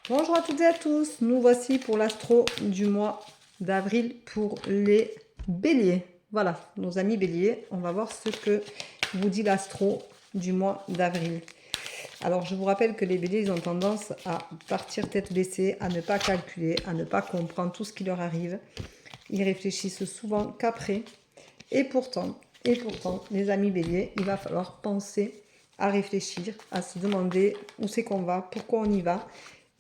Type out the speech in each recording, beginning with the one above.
Bonjour à toutes et à tous, nous voici pour l'astro du mois d'avril pour les béliers. Voilà, nos amis béliers, on va voir ce que vous dit l'astro du mois d'avril. Alors je vous rappelle que les béliers, ils ont tendance à partir tête baissée, à ne pas calculer, à ne pas comprendre tout ce qui leur arrive. Ils réfléchissent souvent qu'après. Et pourtant, les amis béliers, il va falloir penser à réfléchir, à se demander où c'est qu'on va, pourquoi on y va,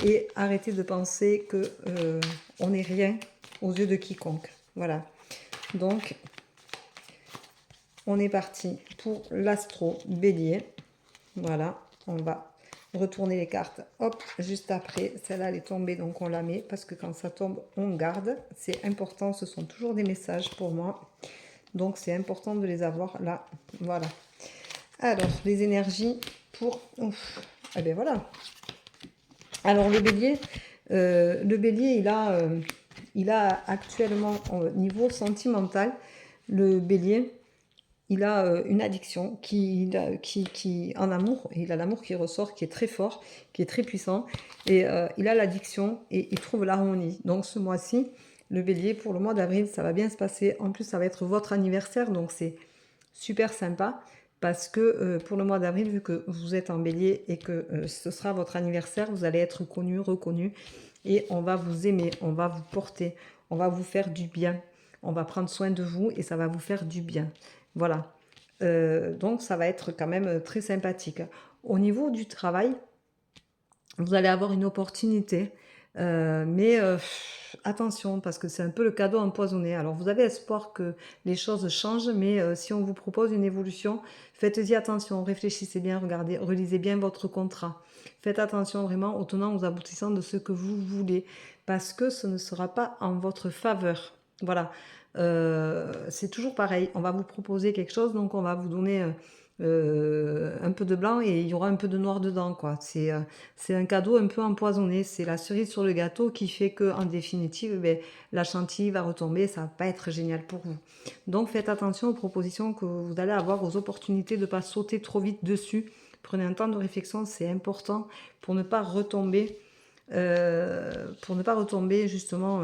et arrêter de penser que on n'est rien aux yeux de quiconque. Voilà. Donc, on est parti pour l'astro bélier. Voilà, on va retourner les cartes. Hop, juste après, celle-là elle est tombée, donc on la met, parce que quand ça tombe, on garde. C'est important, ce sont toujours des messages pour moi. Donc, c'est important de les avoir là. Voilà. Alors, les énergies pour... Ouf. Eh bien, voilà. Alors, le bélier, il a actuellement, au niveau sentimental, le bélier, il a une addiction en amour. Il a l'amour qui ressort, qui est très fort, qui est très puissant. Et il a l'addiction et il trouve l'harmonie. Donc, ce mois-ci, le bélier, pour le mois d'avril, ça va bien se passer. En plus, ça va être votre anniversaire, donc c'est super sympa. Parce que pour le mois d'avril, vu que vous êtes en bélier et que ce sera votre anniversaire, vous allez être connu, reconnu. Et on va vous aimer, on va vous porter, on va vous faire du bien. On va prendre soin de vous et ça va vous faire du bien. Voilà. Donc ça va être quand même très sympathique. Au niveau du travail, vous allez avoir une opportunité. Mais attention, parce que c'est un peu le cadeau empoisonné. Alors, vous avez espoir que les choses changent, mais si on vous propose une évolution, faites-y attention, réfléchissez bien, regardez, relisez bien votre contrat. Faites attention vraiment aux tenants, aux aboutissants de ce que vous voulez, parce que ce ne sera pas en votre faveur. Voilà, c'est toujours pareil, on va vous proposer quelque chose, donc on va vous donner... un peu de blanc et il y aura un peu de noir dedans, quoi. C'est un cadeau un peu empoisonné. C'est la cerise sur le gâteau qui fait que, en définitive, ben, la chantilly va retomber. Ça va pas être génial pour vous. Donc, faites attention aux propositions que vous allez avoir, aux opportunités de ne pas sauter trop vite dessus. Prenez un temps de réflexion, c'est important pour ne pas retomber, justement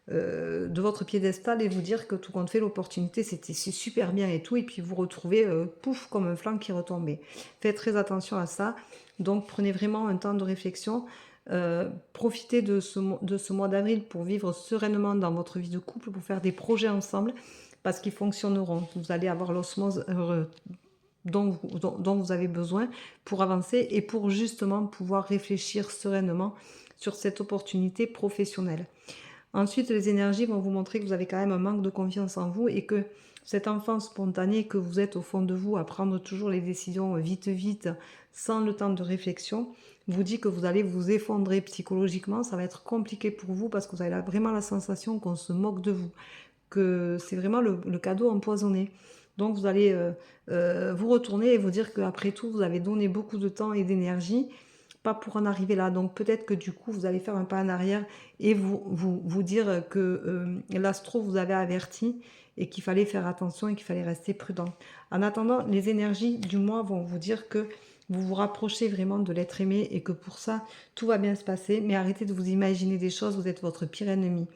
de votre piédestal et vous dire que tout compte fait, l'opportunité, c'est super bien et tout, et puis vous retrouvez, pouf, comme un flanc qui retombait. Faites très attention à ça. Donc, prenez vraiment un temps de réflexion. Profitez de ce mois d'avril pour vivre sereinement dans votre vie de couple, pour faire des projets ensemble, parce qu'ils fonctionneront. Vous allez avoir l'osmose dont vous avez besoin pour avancer et pour justement pouvoir réfléchir sereinement sur cette opportunité professionnelle. Ensuite, les énergies vont vous montrer que vous avez quand même un manque de confiance en vous et que cet enfant spontané que vous êtes au fond de vous à prendre toujours les décisions vite, sans le temps de réflexion, vous dit que vous allez vous effondrer psychologiquement. Ça va être compliqué pour vous parce que vous avez vraiment la sensation qu'on se moque de vous, que c'est vraiment le cadeau empoisonné. Donc vous allez vous retourner et vous dire qu'après tout, vous avez donné beaucoup de temps et d'énergie, pas pour en arriver là. Donc peut-être que du coup, vous allez faire un pas en arrière et vous dire que l'astro vous avait averti et qu'il fallait faire attention et qu'il fallait rester prudent. En attendant, les énergies du mois vont vous dire que vous vous rapprochez vraiment de l'être aimé et que pour ça, tout va bien se passer. Mais arrêtez de vous imaginer des choses, vous êtes votre pire ennemi.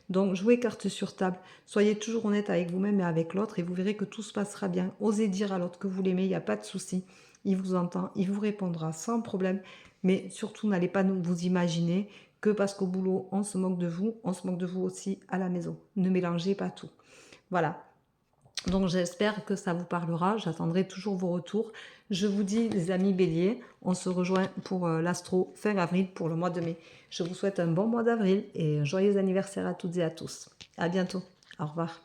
Donc jouez carte sur table, soyez toujours honnête avec vous-même et avec l'autre et vous verrez que tout se passera bien. Osez dire à l'autre que vous l'aimez, il n'y a pas de souci. Il vous entend, il vous répondra sans problème. Mais surtout, n'allez pas vous imaginer que parce qu'au boulot, on se moque de vous, on se moque de vous aussi à la maison. Ne mélangez pas tout. Voilà. Donc j'espère que ça vous parlera, j'attendrai toujours vos retours. Je vous dis les amis béliers, on se rejoint pour l'astro fin avril pour le mois de mai. Je vous souhaite un bon mois d'avril et un joyeux anniversaire à toutes et à tous. À bientôt, au revoir.